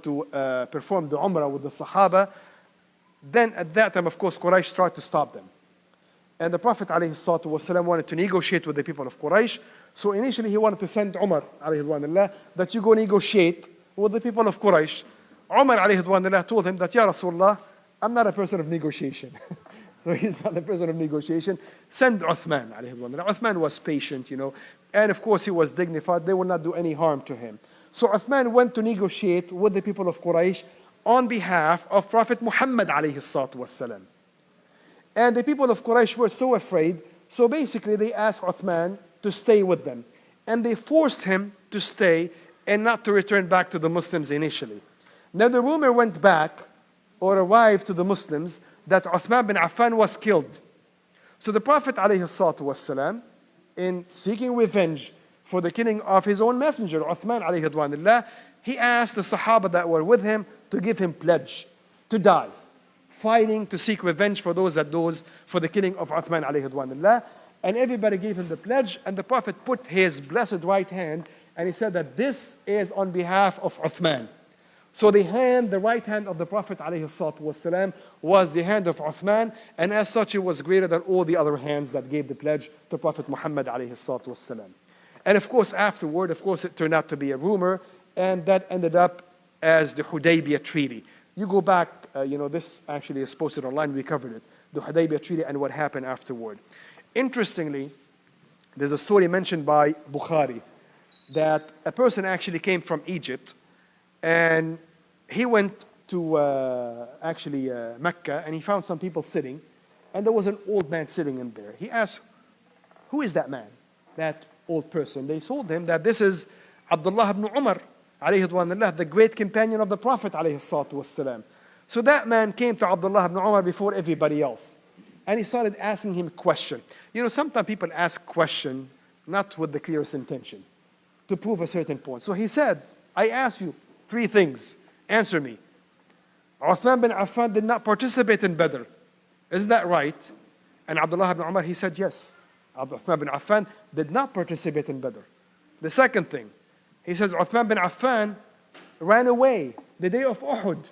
to perform the Umrah with the Sahaba, then at that time, of course, Quraysh tried to stop them. And the Prophet ﷺ wanted to negotiate with the people of Quraysh. So initially he wanted to send Umar ﷺ that you go negotiate with the people of Quraysh. Umar ﷺ told him that, Ya Rasulullah, I'm not a person of negotiation. So he's not a person of negotiation. Send Uthman ﷺ. Uthman was patient, and of course he was dignified. They would not do any harm to him. So Uthman went to negotiate with the people of Quraysh on behalf of Prophet Muhammad ﷺ. And the people of Quraysh were so afraid, so basically they asked Uthman to stay with them. And they forced him to stay and not to return back to the Muslims initially. Now the rumor went back or arrived to the Muslims that Uthman bin Affan was killed. So the Prophet ﷺ, in seeking revenge for the killing of his own messenger, Uthman alayhi ridwanullah, he asked the Sahaba that were with him to give him pledge to die, fighting to seek revenge for those for the killing of Uthman alayhi ridwanullah. And everybody gave him the pledge, and the Prophet put his blessed right hand, and he said that this is on behalf of Uthman. So the right hand of the Prophet ﷺ was the hand of Uthman, and as such it was greater than all the other hands that gave the pledge to Prophet Muhammad ﷺ. And of course afterward, it turned out to be a rumor, and that ended up as the Hudaybiyah Treaty. You go back, this actually is posted online, we covered it, the Hudaybiyah Treaty and what happened afterward. Interestingly, there's a story mentioned by Bukhari that a person actually came from Egypt, and he went to Mecca, and he found some people sitting, and there was an old man sitting in there. He asked, who is that man, that old person? They told him that this is Abdullah ibn Umar, alayhi ridwanullah, the great companion of the Prophet alayhi salatu wassalam. So that man came to Abdullah ibn Umar before everybody else, and he started asking him a question. Sometimes people ask questions not with the clearest intention, to prove a certain point. So he said, I ask you 3 things. Answer me. Uthman bin Affan did not participate in Badr. Isn't that right? And Abdullah ibn Umar, he said, yes. Uthman bin Affan did not participate in Badr. The second thing, he says, Uthman bin Affan ran away the day of Uhud.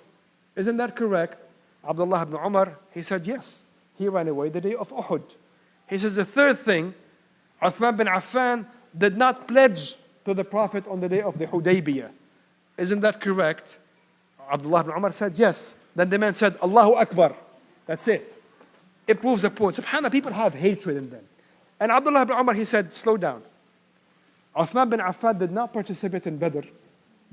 Isn't that correct? Abdullah ibn Umar, he said, yes. He ran away the day of Uhud. He says, the third thing, Uthman bin Affan did not pledge to the Prophet on the day of the Hudaybiyah. Isn't that correct? Abdullah ibn Umar said, yes. Then the man said, Allahu Akbar. That's it. It proves a point. SubhanAllah, people have hatred in them. And Abdullah ibn Umar, he said, slow down. Uthman bin Affan did not participate in Badr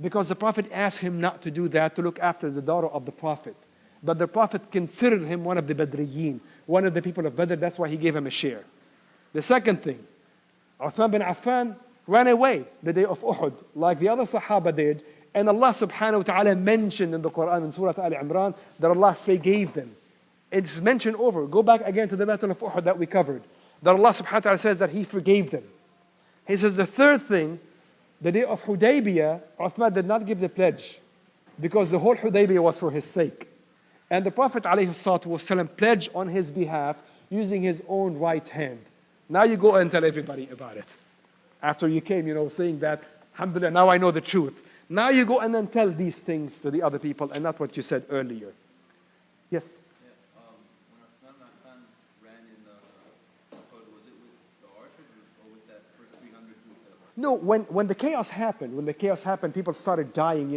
because the Prophet asked him not to do that, to look after the daughter of the Prophet. But the Prophet considered him one of the Badriyin, one of the people of Badr. That's why he gave him a share. The second thing, Uthman bin Affan ran away the day of Uhud, like the other Sahaba did, And Allah subhanahu wa ta'ala mentioned in the Quran in Surah Al Imran that Allah forgave them. It's mentioned over. Go back again to the Battle of Uhud that we covered. That Allah subhanahu wa ta'ala says that He forgave them. He says the third thing, the day of Hudaybiyah, Uthman did not give the pledge because the whole Hudaybiyah was for his sake. And the Prophet ﷺ pledged on his behalf using his own right hand. Now you go and tell everybody about it. After you came, saying that, alhamdulillah, now I know the truth. Now you go and then tell these things to the other people and not what you said earlier. Yes? When Affan ran in the was it with the archers or with that first 300 No, when the chaos happened, people started dying,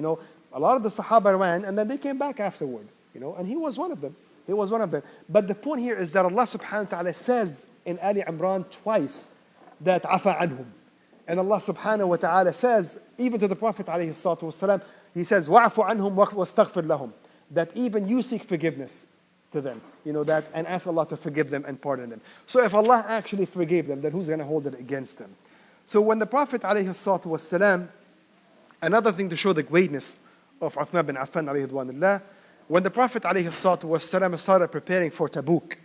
A lot of the Sahaba ran and then they came back afterward, and he was one of them. He was one of them. But the point here is that Allah subhanahu wa ta'ala says in Ali Imran twice that afa anhum. And Allah subhanahu wa ta'ala says, even to the Prophet alayhi salatu wasalam, He says, wa'afu anhum wastaghfir lahum. That even you seek forgiveness to them, that, and ask Allah to forgive them and pardon them. So if Allah actually forgave them, then who's going to hold it against them? So when the Prophet alayhi salatu wasalam, another thing to show the greatness of Uthman bin Affan alayhi ridwanullah, when the Prophet ﷺ started preparing for Tabuk,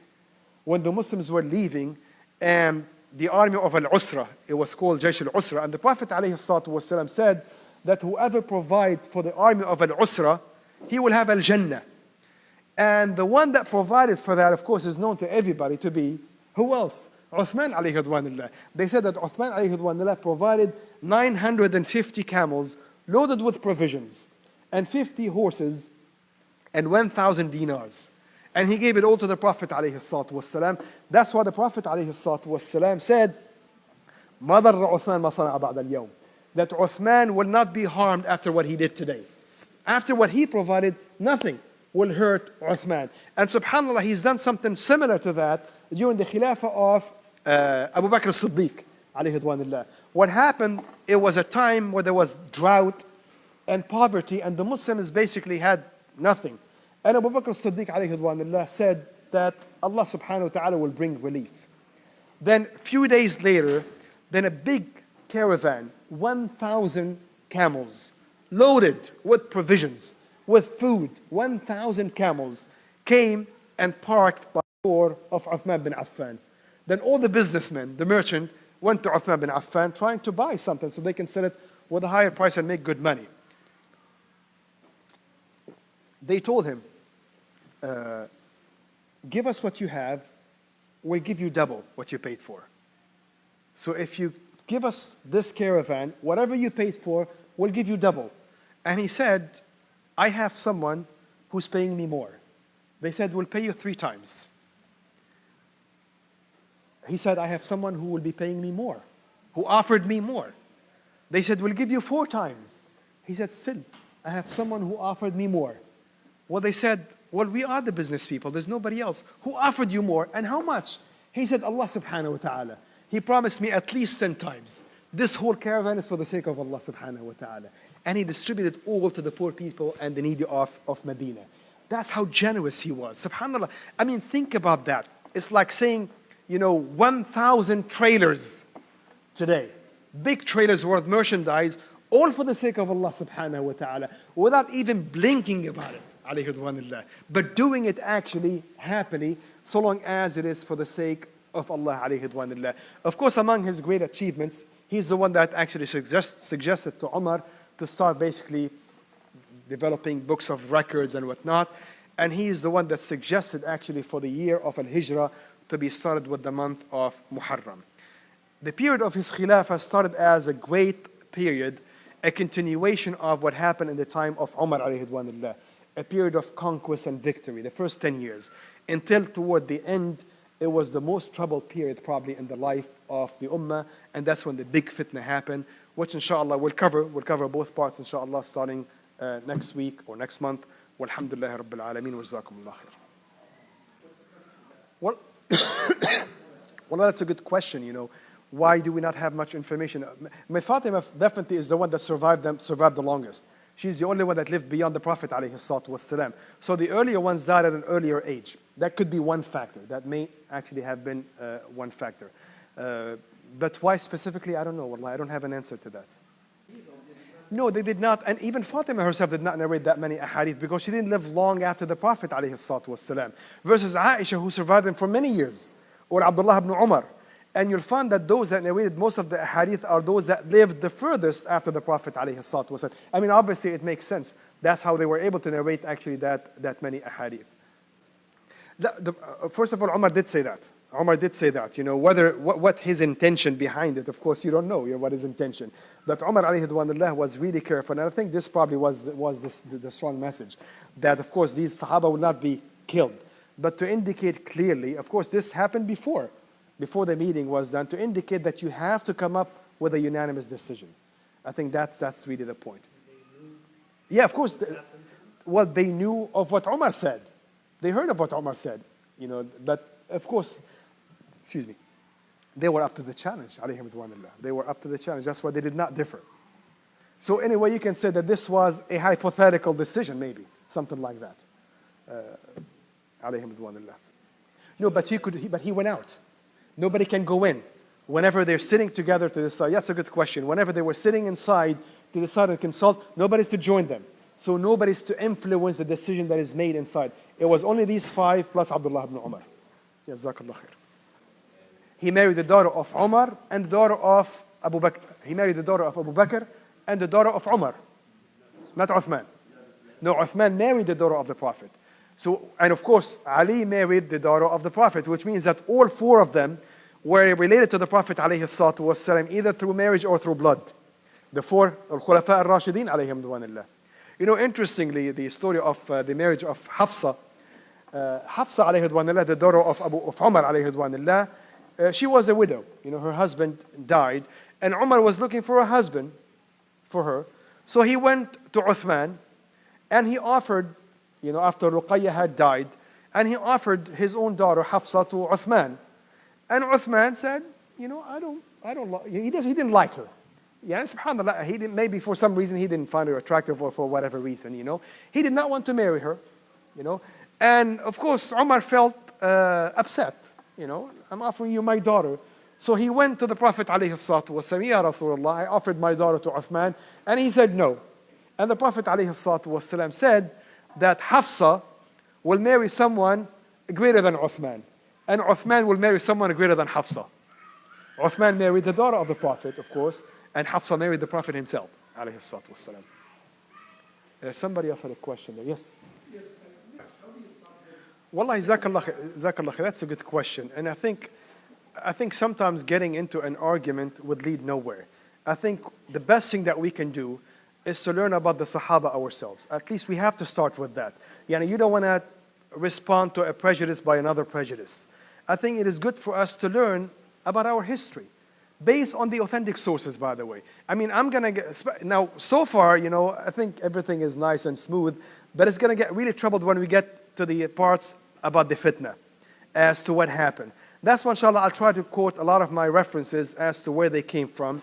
when the Muslims were leaving, and the army of Al-Usra, it was called Jaysh Al-Usra, and the Prophet ﷺ said that whoever provides for the army of Al-Usra, he will have Al-Jannah. And the one that provided for that, of course, is known to everybody to be, who else? Uthman alayhi ridwanullah. They said that Uthman alayhi ridwanullah provided 950 camels loaded with provisions, and 50 horses, and 1,000 dinars. And he gave it all to the Prophet ﷺ. That's why the Prophet ﷺ said, مَا ضَرَّ عُثْمَانَ مَا صَنَعَ بَعْدَ الْيَوْمِ. That Uthman will not be harmed after what he did today. After what he provided, nothing will hurt Uthman. And subhanAllah, he's done something similar to that during the Khilafah of Abu Bakr as-Siddiq alayhi ridwanullah. What happened, it was a time where there was drought and poverty, and the Muslims basically had nothing. And Abu Bakr as-Siddiq alayhi ridwanullah said that Allah subhanahu wa ta'ala will bring relief. Then a few days later, then a big caravan, 1,000 camels, loaded with provisions, with food, 1,000 camels, came and parked by the door of Uthman bin Affan. Then all the businessmen, the merchant, went to Uthman bin Affan trying to buy something so they can sell it with a higher price and make good money. They told him, give us what you have, we'll give you double what you paid for. So if you give us this caravan, whatever you paid for, we'll give you double. And he said, I have someone who's paying me more. They said, we'll pay you 3 times. He said, I have someone who will be paying me more, who offered me more. They said, we'll give you 4 times. He said, still, I have someone who offered me more. Well, they said, well, we are the business people. There's nobody else. Who offered you more and how much? He said, Allah subhanahu wa ta'ala. He promised me at least 10 times. This whole caravan is for the sake of Allah subhanahu wa ta'ala. And he distributed all to the poor people and the needy of Medina. That's how generous he was. Subhanallah. I mean, think about that. It's like saying, 1,000 trailers today. Big trailers worth merchandise, all for the sake of Allah subhanahu wa ta'ala, without even blinking about it. But doing it actually happily, so long as it is for the sake of Allah alayhi ridwanullah. Of course, among his great achievements, he's the one that actually suggested to Umar to start basically developing books of records and whatnot. And he is the one that suggested actually for the year of Al-Hijrah to be started with the month of Muharram. The period of his Khilafah started as a great period, a continuation of what happened in the time of Umar alayhi ridwanullah. A period of conquest and victory, the first 10 years. Until toward the end, it was the most troubled period probably in the life of the Ummah, and that's when the big fitna happened, which inshallah we'll cover both parts inshallah starting next week or next month. Walhamdulillahi Rabbil Alameen wa jazakumullah khair. Well, that's a good question, Why do we not have much information? Fatima definitely is the one that survived the longest. She's the only one that lived beyond the Prophet ﷺ. So the earlier ones died at an earlier age. That could be one factor. That may actually have been one factor. But why specifically, I don't know. Wallahi, I don't have an answer to that. No, they did not. And even Fatima herself did not narrate that many ahadith because she didn't live long after the Prophet ﷺ. Versus Aisha, who survived him for many years, or Abdullah ibn Umar. And you'll find that those that narrated most of the ahadith are those that lived the furthest after the Prophet ﷺ. I mean, obviously it makes sense. That's how they were able to narrate actually that many ahadith. First of all, Umar did say that. Umar did say that. What his intention behind it, of course, you don't know, what his intention. But Umar alayhi was really careful. And I think this probably was the strong message. That, of course, these Sahaba will not be killed. But to indicate clearly, of course, this happened before the meeting was done, to indicate that you have to come up with a unanimous decision. I think that's really the point. Yeah, of course. Well, they knew of what Umar said. They heard of what Umar said, but of course, excuse me, they were up to the challenge, alayhim ridwanullah. They were up to the challenge. That's why they did not differ. So anyway, you can say that this was a hypothetical decision, maybe, something like that. Alayhim ridwanullah. No, but he went out. Nobody can go in. Whenever they're sitting together to decide, that's a good question. Whenever they were sitting inside to decide and consult, nobody's to join them. So nobody's to influence the decision that is made inside. It was only these 5 plus Abdullah ibn Umar. Jazakallah khair. He married the daughter of Umar and the daughter of Abu Bakr. He married the daughter of Abu Bakr and the daughter of Umar. Not Uthman. No, Uthman married the daughter of the Prophet. So, and of course, Ali married the daughter of the Prophet, which means that all 4 of them were related to the Prophet ﷺ, either through marriage or through blood. The 4 Al-Khulafa al-Rashidin alayhim ridwanullah. Interestingly, the story of the marriage of Hafsa alayhi ridwanullah, the daughter of Umar alayhi ridwanullah, she was a widow. Her husband died, and Umar was looking for a husband for her. So he went to Uthman, and he offered, after Ruqayya had died, and he offered his own daughter Hafsa to Uthman. And Uthman said, he didn't like her. Yeah, subhanAllah, maybe for some reason he didn't find her attractive, or for whatever reason, He did not want to marry her, And of course, Umar felt upset, I'm offering you my daughter. So he went to the Prophet ﷺ, Ya Rasulullah, I offered my daughter to Uthman, and he said no. And the Prophet ﷺ said that Hafsa will marry someone greater than Uthman, and Uthman will marry someone greater than Hafsa. Uthman married the daughter of the Prophet, of course, and Hafsa married the Prophet himself, alayhi salatu wasalam. Somebody else had a question there. Yes? Yes. Wallahi, jazakallah, that's a good question. And I think sometimes getting into an argument would lead nowhere. I think the best thing that we can do is to learn about the Sahaba ourselves. At least we have to start with that. You don't want to respond to a prejudice by another prejudice. I think it is good for us to learn about our history, based on the authentic sources, by the way. I mean, I'm going to get, now, so far, I think everything is nice and smooth, but it's going to get really troubled when we get to the parts about the fitna, as to what happened. That's why, inshallah, I'll try to quote a lot of my references as to where they came from,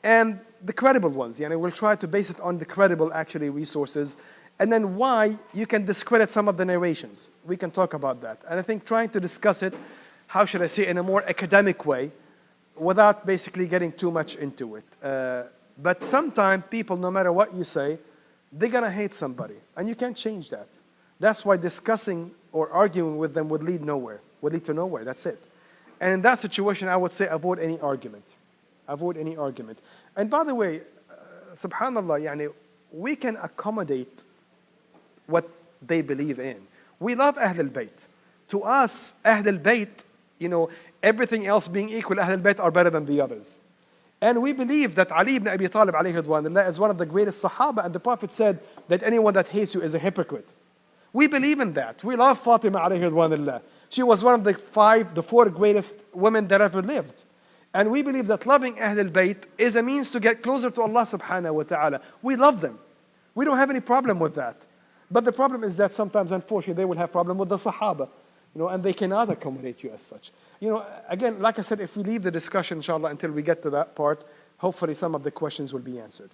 and the credible ones. We'll try to base it on the credible, actually, resources, and then why you can discredit some of the narrations. We can talk about that. And I think trying to discuss it, how should I say, in a more academic way, without basically getting too much into it. But sometimes people, no matter what you say, they're going to hate somebody. And you can't change that. That's why discussing or arguing with them would lead nowhere. Would lead to nowhere. That's it. And in that situation, I would say avoid any argument. Avoid any argument. And by the way, subhanAllah, we can accommodate what they believe in. We love Ahl al-Bayt. To us, Ahl al-Bayt, everything else being equal, Ahl al-Bayt are better than the others. And we believe that Ali ibn Abi Talib alayhi ridwanullah is one of the greatest Sahaba, and the Prophet said that anyone that hates you is a hypocrite. We believe in that. We love Fatima alayhi ridwanullah. She was one of the 4 greatest women that ever lived. And we believe that loving Ahl al-Bayt is a means to get closer to Allah subhanahu wa ta'ala. We love them. We don't have any problem with that. But the problem is that sometimes, unfortunately, they will have problem with the Sahaba, and they cannot accommodate you as such. Again, like I said, if we leave the discussion, inshallah, until we get to that part, hopefully some of the questions will be answered.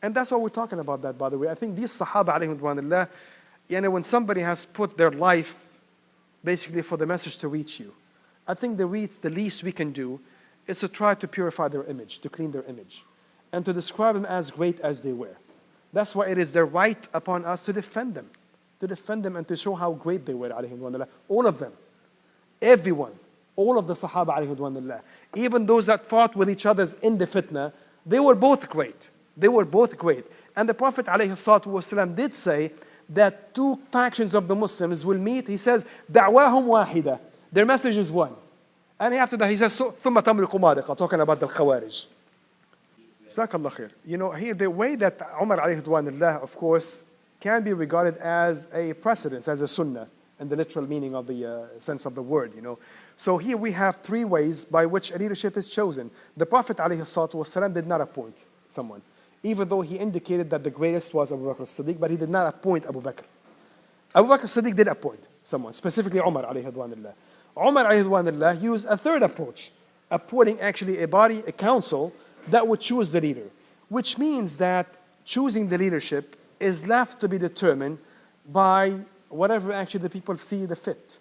And that's why we're talking about that, by the way. I think these Sahaba, alayhim ridwanullah, when somebody has put their life basically for the message to reach you, I think the least we can do is to try to purify their image, to clean their image. and to describe them as great as they were. That's why it is the right upon us to defend them and to show how great they were, alayhim ridwanullah. All of them, everyone, all of the Sahaba, alayhim ridwanullah, even those that fought with each other in the fitna, they were both great. They were both great. And the Prophet ﷺ did say that two factions of the Muslims will meet. He says, دعواهم واحدة. Their message is one. And after that he says, ثم تمرق مارقة, talking about the Khawarij. Jazakallah khair. You know, here the way that Umar alayhi ridwanullah, of course, can be regarded as a precedence, as a sunnah, in the literal meaning of the sense of the word, you know. So here we have three ways by which a leadership is chosen. The Prophet ﷺ did not appoint someone, even though he indicated that the greatest was Abu Bakr as-Siddiq, but he did not appoint Abu Bakr. Abu Bakr as-Siddiq did appoint someone, specifically Umar alayhi ridwanullah. Umar alayhi ridwanullah used a third approach, appointing actually a body, a council, that would choose the leader, which means that choosing the leadership is left to be determined by whatever actually the people see the fit,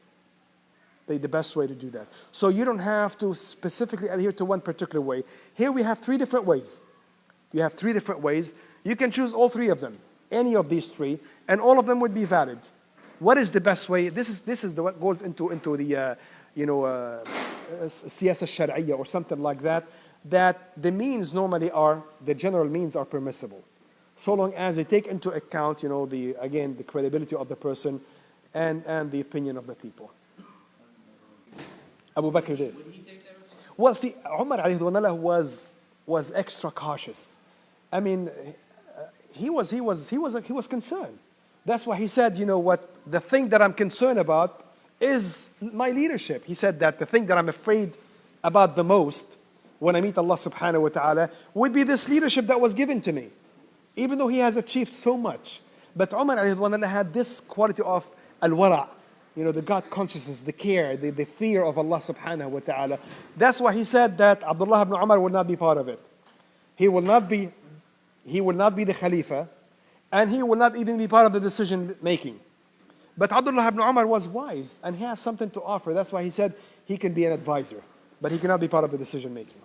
the best way to do that. So you don't have to specifically adhere to one particular way. Here we have three different ways. You have three different ways. You can choose all three of them, any of these three, and all of them would be valid. What is the best way? This is what goes into the siyasa shar'iyya or something like that. That the means normally are, the general means are permissible, so long as they take into account, you know, the credibility of the person and the opinion of the people. Abu Bakr did. Would he take that responsibility? Well, see, Umar alayhi ridwanullah was extra cautious. I mean, he was concerned. That's why he said, you know what, the thing that I'm concerned about is my leadership. He said that the thing that I'm afraid about the most when I meet Allah subhanahu wa ta'ala would be this leadership that was given to me, even though he has achieved so much. But Umar alayhi ridwanullah had this quality of al-wara', you know, the God consciousness, the care, the fear of Allah subhanahu wa ta'ala. That's why he said that Abdullah ibn Umar will not be part of it. He will not be the Khalifa, and he will not even be part of the decision making. But Abdullah ibn Umar was wise, and he has something to offer. That's why he said he can be an advisor, but he cannot be part of the decision making.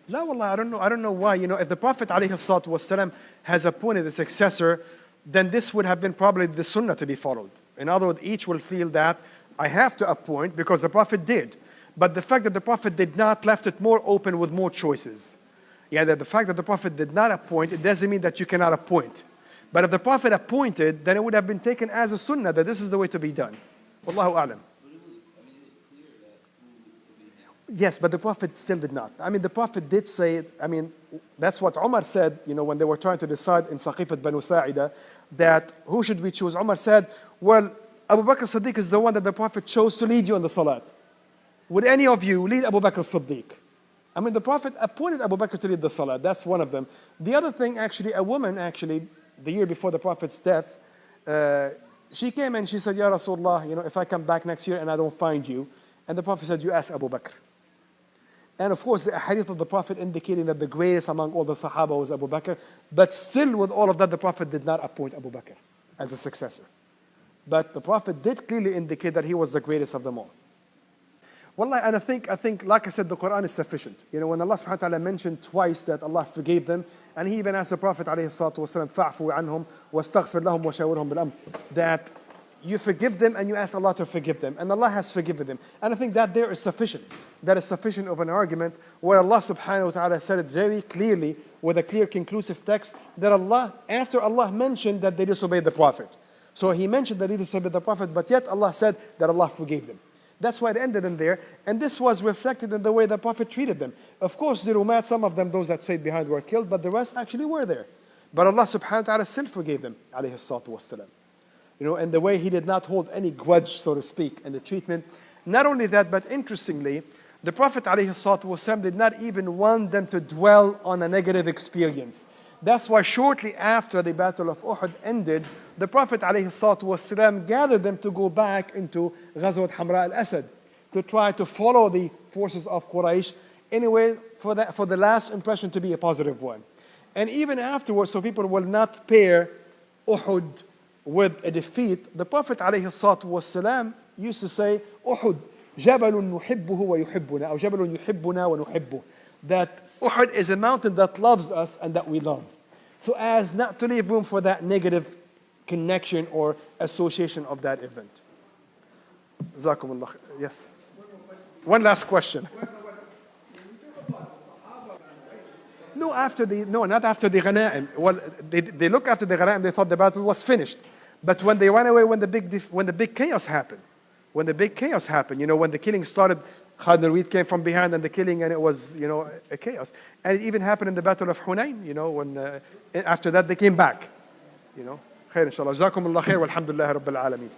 La wallah, I don't know why. You know, if the Prophet ﷺ has appointed a successor, then this would have been probably the sunnah to be followed. In other words, each will feel that I have to appoint because the Prophet did. But the fact that the Prophet did not left it more open with more choices. Yeah, that the fact that the Prophet did not appoint, it doesn't mean that you cannot appoint. But if the Prophet appointed, then it would have been taken as a sunnah that this is the way to be done. Wallahu a'lam. Yes, but the Prophet still did not. I mean, the Prophet did say, I mean, that's what Umar said, you know, when they were trying to decide in Saqifat Banu Sa'ida, that who should we choose? Umar said, well, Abu Bakr as-Siddiq is the one that the Prophet chose to lead you in the salat. Would any of you lead Abu Bakr as-Siddiq? I mean, the Prophet appointed Abu Bakr to lead the salat. That's one of them. The other thing, actually, a woman, actually, the year before the Prophet's death, she came and she said, Ya Rasulullah, you know, if I come back next year and I don't find you, and the Prophet said, you ask Abu Bakr. And of course, the hadith of the Prophet indicating that the greatest among all the Sahaba was Abu Bakr. But still, with all of that, the Prophet did not appoint Abu Bakr as a successor. But the Prophet did clearly indicate that he was the greatest of them all. Wallahi, and I think, like I said, the Quran is sufficient. You know, when Allah subhanahu wa ta'ala mentioned twice that Allah forgave them, and He even asked the Prophet alayhi salatu wasalam, فَعْفُوا عَنْهُمْ وَاسْتَغْفِرْ لَهُمْ وَشَاوِرْهُمْ بِالْأَمْرِ, that you forgive them and you ask Allah to forgive them. And Allah has forgiven them. And I think that there is sufficient. That is sufficient of an argument where Allah subhanahu wa ta'ala said it very clearly with a clear conclusive text that Allah, after Allah mentioned that they disobeyed the Prophet. So He mentioned that they disobeyed the Prophet, but yet Allah said that Allah forgave them. That's why it ended in there. And this was reflected in the way the Prophet treated them. Of course, the Rumat, some of them, those that stayed behind, were killed, but the rest actually were there. But Allah subhanahu wa ta'ala still forgave them, alayhi salatu wassalam. You know, and the way He did not hold any grudge, so to speak, in the treatment. Not only that, but interestingly, the Prophet ﷺ did not even want them to dwell on a negative experience. That's why shortly after the Battle of Uhud ended, the Prophet ﷺ gathered them to go back into Ghazwat Hamra al-Asad, to try to follow the forces of Quraysh, anyway, for the last impression to be a positive one. And even afterwards, so people will not pair Uhud with a defeat, the Prophet ﷺ used to say, Uhud, جبل نحبه ويحبنا, أو جبل يحبنا ونحبه. That Uhud is a mountain that loves us and that we love. So as not to leave room for that negative connection or association of that event. Jazakumullah khair. Yes. One last question. No, not after the Ghanaim. Well, they look after the Ghanaim, they thought the battle was finished. But when they ran away, when the big chaos happened, when the killing started, Khalid al-Walid came from behind and the killing, and it was, a chaos. And it even happened in the Battle of Hunain, when after that they came back. Khair inshallah. Jazakumullah khair walhamdulillah rabbil alameen.